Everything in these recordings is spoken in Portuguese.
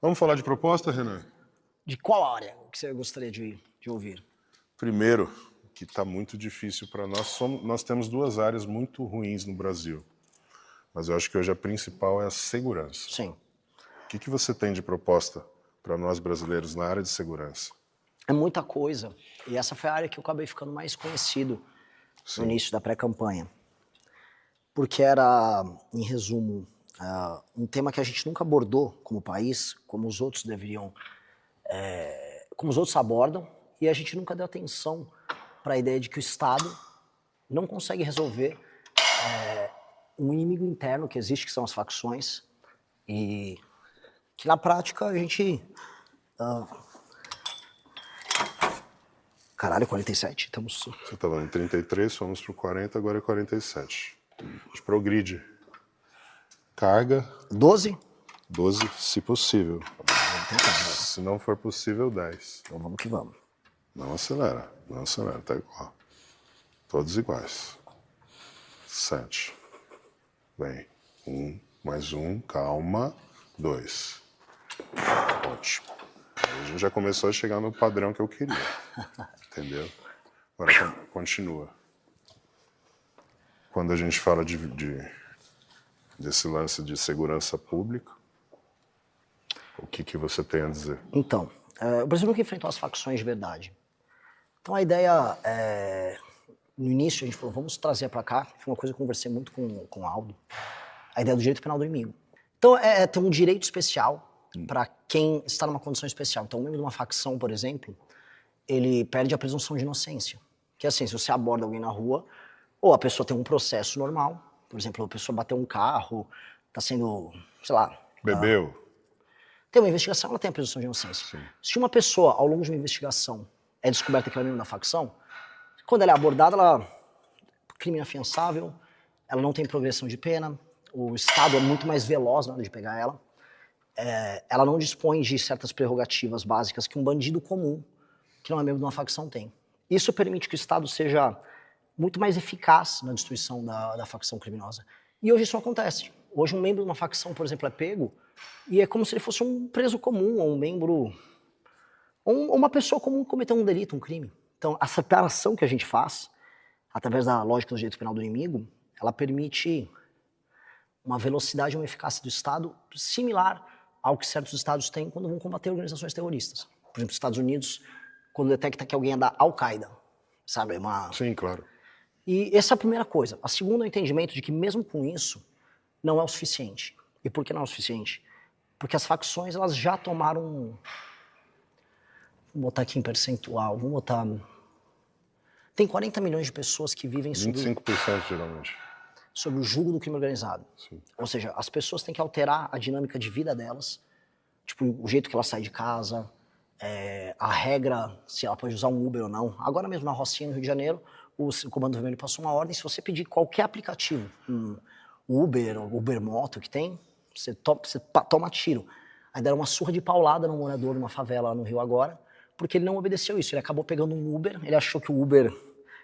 Vamos falar de proposta, Renan? De qual área que você gostaria de ouvir? Primeiro, que está muito difícil para nós. Nós temos duas áreas muito ruins no Brasil, mas eu acho que hoje a principal é a segurança. Sim. O que você tem de proposta para nós brasileiros na área de segurança? É muita coisa. E essa foi a área que eu acabei ficando mais conhecido no início da pré-campanha. Porque era, em resumo, um tema que a gente nunca abordou como país, como os outros deveriam, como os outros abordam, e a gente nunca deu atenção para a ideia de que o Estado não consegue resolver um inimigo interno que existe, que são as facções, e que na prática a gente... Caralho, 47, estamos... Você estava em 33, fomos para o 40, agora é 47. A gente progride. Carga... 12? 12, se possível. Se não for possível, 10. Então vamos que vamos. Não acelera, tá igual. Todos iguais. 7. Bem, 1, mais 1, calma. 2. Ótimo. Aí a gente já começou a chegar no padrão que eu queria. Entendeu? Agora continua. Quando a gente fala desse lance de segurança pública, o que você tem a dizer? Então, o Brasil nunca enfrentou as facções de verdade. Então a ideia, no início a gente falou, vamos trazer para cá, foi uma coisa que eu conversei muito com o Aldo, a ideia do direito penal do inimigo. Então tem um direito especial para quem está numa condição especial. Então um membro de uma facção, por exemplo, ele perde a presunção de inocência. Que é assim, se você aborda alguém na rua, ou a pessoa tem um processo normal, por exemplo, a pessoa bateu um carro, está sendo, sei lá... Bebeu. Tem uma investigação, ela tem a presunção de inocência. Sim. Se uma pessoa, ao longo de uma investigação, é descoberta que ela é membro da facção, quando ela é abordada, ela crime inafiançável, ela não tem progressão de pena, o Estado é muito mais veloz na hora de pegar ela, ela não dispõe de certas prerrogativas básicas que um bandido comum, que não é membro de uma facção, tem. Isso permite que o Estado seja muito mais eficaz na destruição da facção criminosa. E hoje isso acontece. Hoje um membro de uma facção, por exemplo, é pego e é como se ele fosse um preso comum, ou um membro... ou uma pessoa comum que cometeu um delito, um crime. Então, a separação que a gente faz, através da lógica do direito penal do inimigo, ela permite uma velocidade e uma eficácia do Estado similar ao que certos estados têm quando vão combater organizações terroristas. Por exemplo, os Estados Unidos, quando detecta que alguém é da Al-Qaeda, sabe? Sim, claro. E essa é a primeira coisa. A segunda é o entendimento de que mesmo com isso, não é o suficiente. E por que não é o suficiente? Porque as facções, elas já tomaram... Vou botar aqui em percentual, vamos botar... Tem 40 milhões de pessoas que vivem sob... 25% geralmente. Sob o jugo do crime organizado. Sim. Ou seja, as pessoas têm que alterar a dinâmica de vida delas, tipo, o jeito que ela sai de casa, a regra, se ela pode usar um Uber ou não. Agora mesmo na Rocinha, no Rio de Janeiro, o Comando Vermelho passou uma ordem, se você pedir qualquer aplicativo, Uber, Uber Moto que tem, você toma tiro. Aí deram uma surra de paulada no morador de uma favela lá no Rio agora, porque ele não obedeceu isso. Ele acabou pegando um Uber, ele achou que o Uber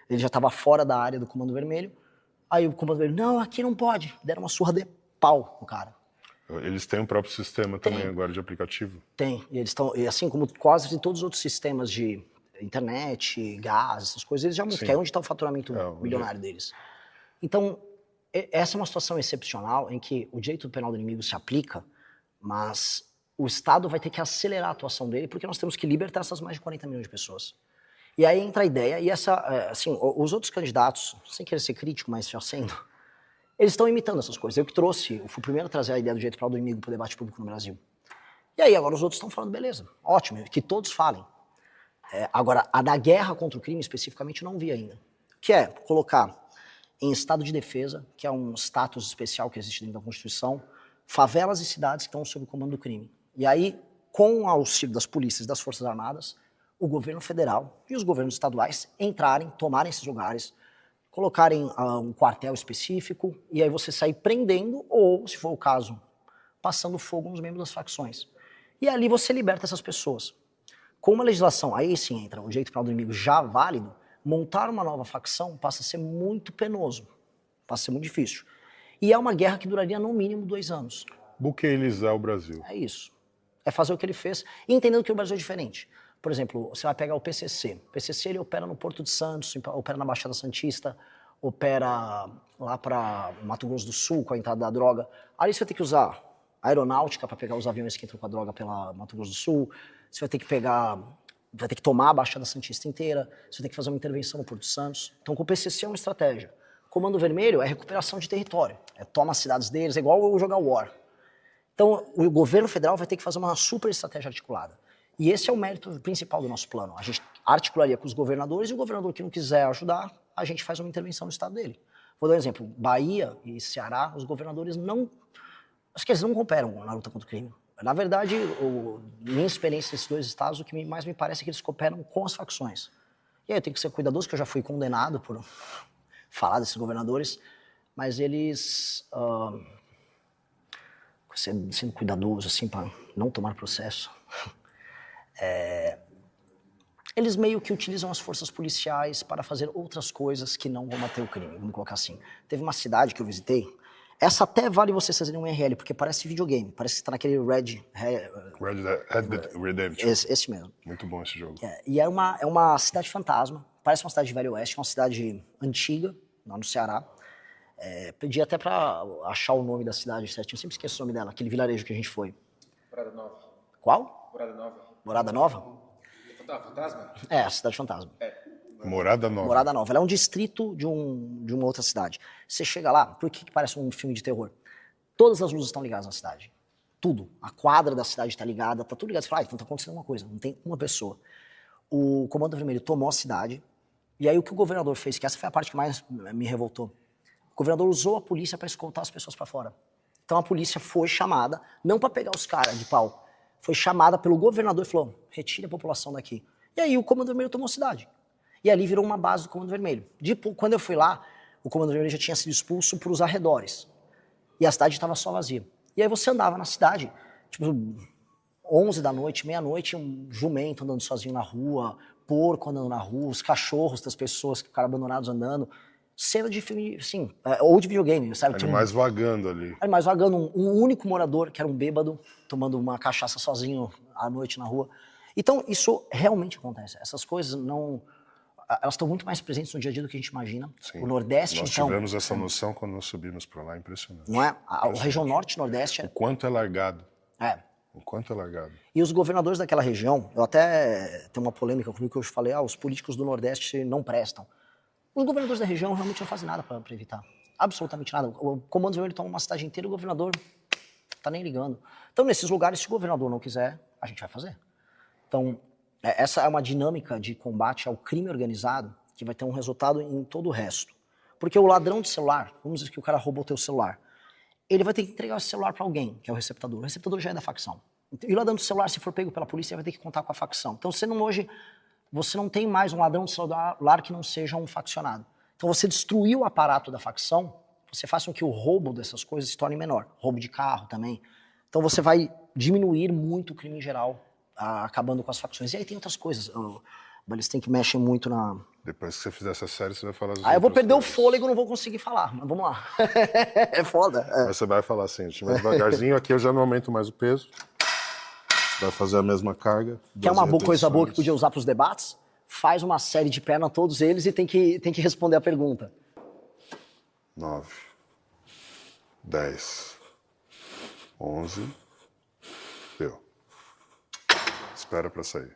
ele já estava fora da área do Comando Vermelho. Aí o Comando Vermelho, não, aqui não pode. Deram uma surra de pau no cara. Eles têm um próprio sistema também agora de aplicativo? Tem. E eles estão, assim como quase todos os outros sistemas de internet, gás, essas coisas, eles já que é onde está o faturamento milionário deles. Então, essa é uma situação excepcional em que o direito penal do inimigo se aplica, mas o Estado vai ter que acelerar a atuação dele porque nós temos que libertar essas mais de 40 milhões de pessoas. E aí entra a ideia, e assim, os outros candidatos, sem querer ser crítico, mas já sendo, eles estão imitando essas coisas. Eu fui o primeiro a trazer a ideia do direito penal do inimigo para o debate público no Brasil. E aí agora os outros estão falando, beleza, ótimo, que todos falem. Agora, a da guerra contra o crime especificamente eu não vi ainda. Que é colocar em estado de defesa, que é um status especial que existe dentro da Constituição, favelas e cidades que estão sob o comando do crime. E aí, com o auxílio das polícias e das Forças Armadas, o governo federal e os governos estaduais entrarem, tomarem esses lugares, colocarem um quartel específico, e aí você sair prendendo, ou, se for o caso, passando fogo nos membros das facções. E ali você liberta essas pessoas. Com uma legislação, aí sim entra o direito penal do inimigo já válido, montar uma nova facção passa a ser muito penoso, passa a ser muito difícil. E é uma guerra que duraria no mínimo 2 anos. Buqueilizar o Brasil. É isso. É fazer o que ele fez e entendendo que o Brasil é diferente. Por exemplo, você vai pegar o PCC. O PCC ele opera no Porto de Santos, opera na Baixada Santista, opera lá para Mato Grosso do Sul com a entrada da droga. Aí você vai ter que usar aeronáutica para pegar os aviões que entram com a droga pela Mato Grosso do Sul. Você vai ter que tomar a Baixada Santista inteira. Você vai ter que fazer uma intervenção no Porto de Santos. Então, com o PCC é uma estratégia. Comando Vermelho é recuperação de território. Toma as cidades deles, é igual eu jogar War. Então, o governo federal vai ter que fazer uma super estratégia articulada. E esse é o mérito principal do nosso plano. A gente articularia com os governadores e o governador que não quiser ajudar, a gente faz uma intervenção no estado dele. Vou dar um exemplo. Bahia e Ceará, os governadores não... Acho que eles não cooperam na luta contra o crime. Na verdade, minha experiência nesses dois estados, o que mais me parece é que eles cooperam com as facções. E aí eu tenho que ser cuidadoso, que eu já fui condenado por falar desses governadores, mas eles... sendo cuidadoso, assim, para não tomar processo... eles meio que utilizam as forças policiais para fazer outras coisas que não combater o crime, vamos colocar assim. Teve uma cidade que eu visitei, essa até vale vocês fazerem um IRL, porque parece videogame, parece que está naquele Red Dead Redemption. Esse mesmo. Muito bom esse jogo. E é uma cidade fantasma, parece uma cidade de Velho Oeste, é uma cidade antiga, lá no Ceará. Pedi até para achar o nome da cidade certinho, sempre esqueço o nome dela, aquele vilarejo que a gente foi. Morada Nova. Qual? Morada Nova. Morada Nova? Fantasma? A cidade fantasma. Morada Nova. Morada Nova. Ela é um distrito de uma outra cidade. Você chega lá, por que parece um filme de terror? Todas as luzes estão ligadas na cidade. Tudo. A quadra da cidade está ligada, tá tudo ligado. Você fala, então tá acontecendo uma coisa. Não tem uma pessoa. O Comando Vermelho tomou a cidade, e aí o que o governador fez, que essa foi a parte que mais me revoltou, o governador usou a polícia para escoltar as pessoas para fora. Então a polícia foi chamada, não para pegar os caras de pau, foi chamada pelo governador e falou, retire a população daqui. E aí o Comando Vermelho tomou a cidade. E ali virou uma base do Comando Vermelho. Quando eu fui lá, o Comando Vermelho já tinha sido expulso para os arredores. E a cidade estava só vazia. E aí você andava na cidade, tipo, 11 da noite, meia-noite, um jumento andando sozinho na rua, porco andando na rua, os cachorros das pessoas que ficaram abandonados andando. Cena de filme, assim, ou de videogame, sabe? Animais vagando ali. Animais vagando, um único morador, que era um bêbado, tomando uma cachaça sozinho à noite na rua. Então, isso realmente acontece. Essas coisas não... Elas estão muito mais presentes no dia a dia do que a gente imagina. Sim. O Nordeste, nós então... Nós tivemos essa noção quando nós subimos para lá, impressionante. Não é? A região Norte e Nordeste... O quanto é largado. O quanto é largado. E os governadores daquela região, eu até tenho uma polêmica comigo que eu falei, os políticos do Nordeste não prestam. Os governadores da região realmente não fazem nada para evitar. Absolutamente nada. O Comando Vermelho toma uma cidade inteira e o governador tá nem ligando. Então, nesses lugares, se o governador não quiser, a gente vai fazer. Então, essa é uma dinâmica de combate ao crime organizado que vai ter um resultado em todo o resto. Porque o ladrão de celular, vamos dizer que o cara roubou o teu celular, ele vai ter que entregar esse celular para alguém, que é o receptador. O receptador já é da facção. E o ladrão de celular, se for pego pela polícia, vai ter que contar com a facção. Então, você não tem mais um ladrão de celular que não seja um faccionado. Então você destruiu o aparato da facção, você faz com que o roubo dessas coisas se torne menor. Roubo de carro também. Então você vai diminuir muito o crime em geral, acabando com as facções. E aí tem outras coisas. Eles têm que mexer muito na... Depois que você fizer essa série, você vai falar... Eu vou perder o fôlego e não vou conseguir falar, mas vamos lá. É foda. Mas você vai falar assim, mais devagarzinho. Aqui eu já não aumento mais o peso. Vai fazer a mesma carga. Que é uma coisa boa que podia usar para os debates. Faz uma série de perna todos eles e tem que responder a pergunta. 9, 10, 11, deu. Espera para sair.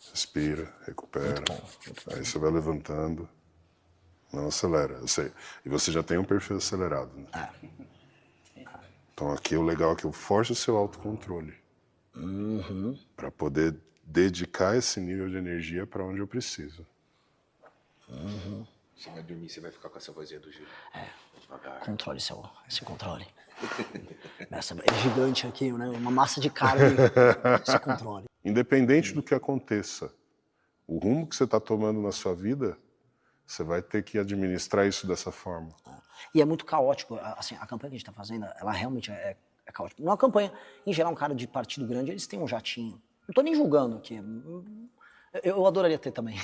Respira, recupera. Muito bom. Aí você vai levantando. Não acelera, eu sei. E você já tem um perfil acelerado, né? Então aqui o legal é que eu forço o seu autocontrole. Para poder dedicar esse nível de energia para onde eu preciso. Você vai dormir, você vai ficar com essa vozinha do Gil. Devagar. Controle esse controle. Essa é gigante aqui, né? Uma massa de carne. Esse controle. Independente do que aconteça, o rumo que você está tomando na sua vida, você vai ter que administrar isso dessa forma. E é muito caótico. Assim, a campanha que a gente está fazendo, ela realmente é caótica. Numa campanha, em geral, um cara de partido grande, eles têm um jatinho. Não estou nem julgando aqui. Eu adoraria ter também.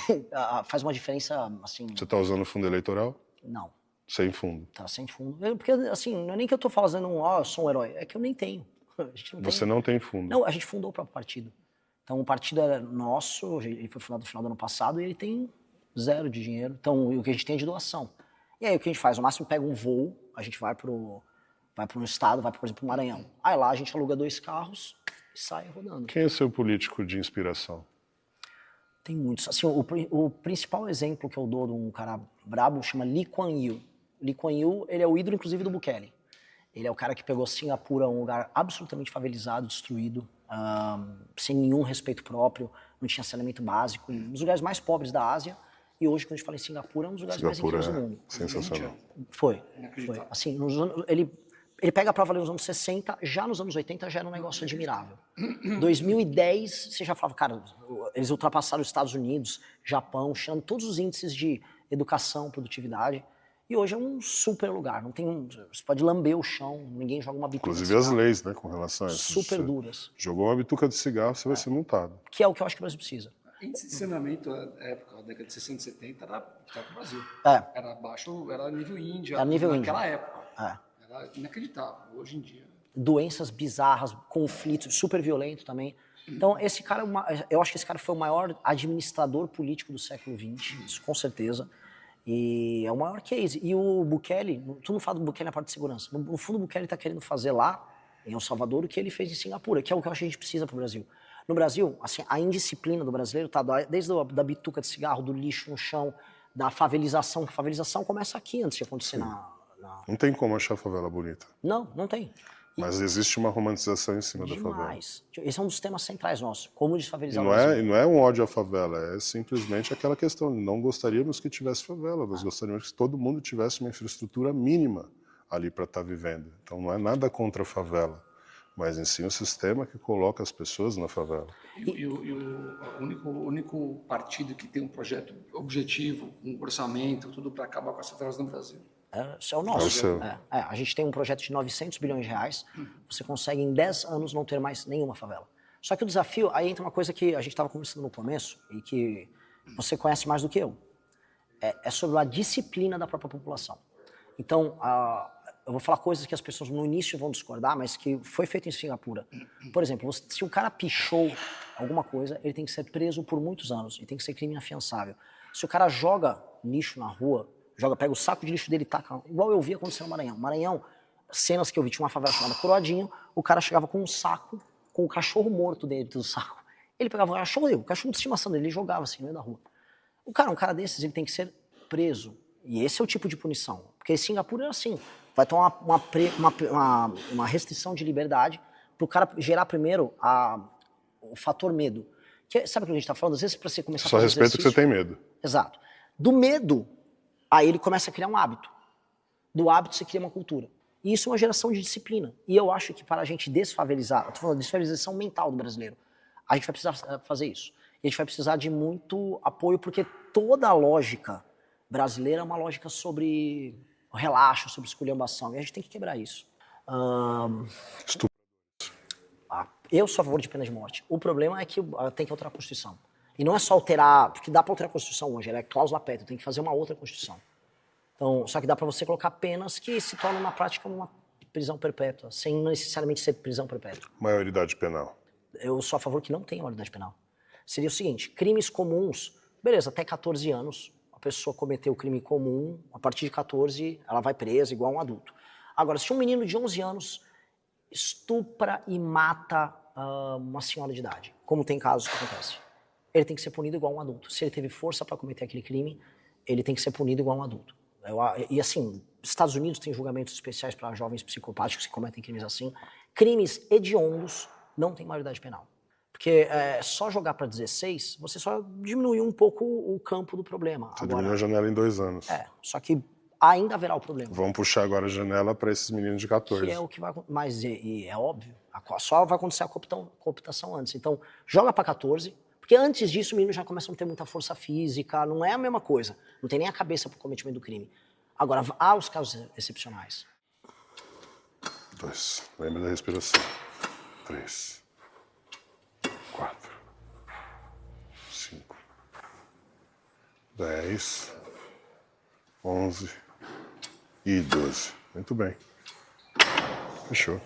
Faz uma diferença, assim... Você está usando fundo eleitoral? Não. Sem fundo. Tá sem fundo. Porque, assim, não é nem que eu tô fazendo eu sou um herói. É que eu nem tenho. A gente não Você não tem fundo? Não, a gente fundou o próprio partido. Então o partido era nosso, ele foi fundado no final do ano passado e ele tem 0 de dinheiro. Então o que a gente tem é de doação. E aí o que a gente faz? No máximo pega um voo, a gente vai para um estado, vai, por exemplo, para o Maranhão. Aí lá a gente aluga 2 carros e sai rodando. Quem é o seu político de inspiração? Tem muitos. Assim, o principal exemplo que eu dou de um cara brabo chama Lee Kuan Yew. Lee Kuan Yew, ele é o ídolo, inclusive, do Bukele. Ele é o cara que pegou Singapura, um lugar absolutamente favelizado, destruído, sem nenhum respeito próprio, não tinha saneamento básico, um dos lugares mais pobres da Ásia. E hoje, quando a gente fala em Singapura, é um dos lugares mais incríveis do mundo. Sensacional. Foi. Assim, ele pega para valer nos anos 60, já nos anos 80 já era um negócio admirável. 2010, você já falava, cara, eles ultrapassaram os Estados Unidos, Japão, China, todos os índices de educação, produtividade. E hoje é um super lugar. Não tem você pode lamber o chão, ninguém joga uma bituca. Inclusive as leis, né, com relação a isso. Super duras. Jogou uma bituca de cigarro, você vai ser multado. Que é o que eu acho que o Brasil precisa. Índice de saneamento, na época, na década de 60 e 70, era no Brasil. Era baixo, era nível Índia. Era nível naquela Índia. época. Era inacreditável. Hoje em dia. Doenças bizarras, conflitos, super violento também. Então, esse cara, eu acho que esse cara foi o maior administrador político do século XX, isso com certeza. E é o maior case. E o Bukele, tu não fala do Bukele na parte de segurança. No fundo, o Bukele está querendo fazer lá, em El Salvador, o que ele fez em Singapura, que é o que eu acho que a gente precisa para o Brasil. No Brasil, assim, a indisciplina do brasileiro tá desde da bituca de cigarro, do lixo no chão, da favelização. A favelização começa aqui antes de acontecer Não tem como achar a favela bonita. Não tem. Mas existe uma romantização em cima da favela. Demais. Esse é um dos temas centrais nossos. Como desfavelizar E o Brasil. não é um ódio à favela, é simplesmente aquela questão. Não gostaríamos que tivesse favela, nós gostaríamos que todo mundo tivesse uma infraestrutura mínima ali para estar vivendo. Então não é nada contra a favela, mas em si um sistema que coloca as pessoas na favela. E o único partido que tem um projeto objetivo, um orçamento, tudo para acabar com as favelas no Brasil. Isso é o nosso. É o seu. A gente tem um projeto de 900 bilhões de reais. Você consegue em 10 anos não ter mais nenhuma favela. Só que o desafio, aí entra uma coisa que a gente estava conversando no começo e que você conhece mais do que eu. É sobre a disciplina da própria população. Então, eu vou falar coisas que as pessoas no início vão discordar, mas que foi feito em Singapura. Por exemplo, se o cara pichou alguma coisa, ele tem que ser preso por muitos anos e tem que ser crime inafiançável. Se o cara joga lixo na rua, pega o saco de lixo dele e taca, igual eu vi acontecer no Maranhão. Maranhão, cenas que eu vi, tinha uma favela chamada Coroadinho, o cara chegava com um saco, com o cachorro morto dentro do saco. Ele pegava o cachorro de estimação dele, ele jogava assim no meio da rua. Um cara desses, ele tem que ser preso. E esse é o tipo de punição. Porque Singapura é assim, vai ter uma restrição de liberdade para o cara gerar primeiro o fator medo. Sabe o que a gente está falando? Às vezes, para você começar a fazer exercício... Só respeito que você tem medo. Exato. Do medo, aí ele começa a criar um hábito. Do hábito você cria uma cultura. E isso é uma geração de disciplina. E eu acho que para a gente desfavelizar, eu estou falando de desfavelização mental do brasileiro, a gente vai precisar fazer isso. E a gente vai precisar de muito apoio, porque toda a lógica brasileira é uma lógica sobre relaxo, sobre esculhambação. E a gente tem que quebrar isso. Eu sou a favor de pena de morte. O problema é que tem que alterar a Constituição. E não é só alterar, porque dá para alterar a Constituição hoje, ela é cláusula pétrea, tem que fazer uma outra Constituição. Então, só que dá para você colocar penas que se tornam na prática uma prisão perpétua, sem necessariamente ser prisão perpétua. Maioridade penal. Eu sou a favor que não tenha maioridade penal. Seria o seguinte, crimes comuns, beleza, até 14 anos, a pessoa cometeu o crime comum, a partir de 14 ela vai presa igual um adulto. Agora, se um menino de 11 anos estupra e mata uma senhora de idade, como tem casos que acontecem, ele tem que ser punido igual um adulto. Se ele teve força para cometer aquele crime, ele tem que ser punido igual um adulto. E assim, Estados Unidos tem julgamentos especiais para jovens psicopáticos que cometem crimes assim. Crimes hediondos não tem maioridade penal. Porque só jogar para 16, você só diminuiu um pouco o campo do problema. Você diminuiu a janela em 2 anos. Só que ainda haverá o problema. Vamos puxar agora a janela para esses meninos de 14. Que é o que vai acontecer. Mas é óbvio, só vai acontecer a cooptação antes. Então, joga para 14, porque antes disso o menino já começa a ter muita força física, não é a mesma coisa. Não tem nem a cabeça para o cometimento do crime. Agora, há os casos excepcionais. 2. Lembra da respiração. 3. 4. 5. 10. 11. E 12. Muito bem. Fechou.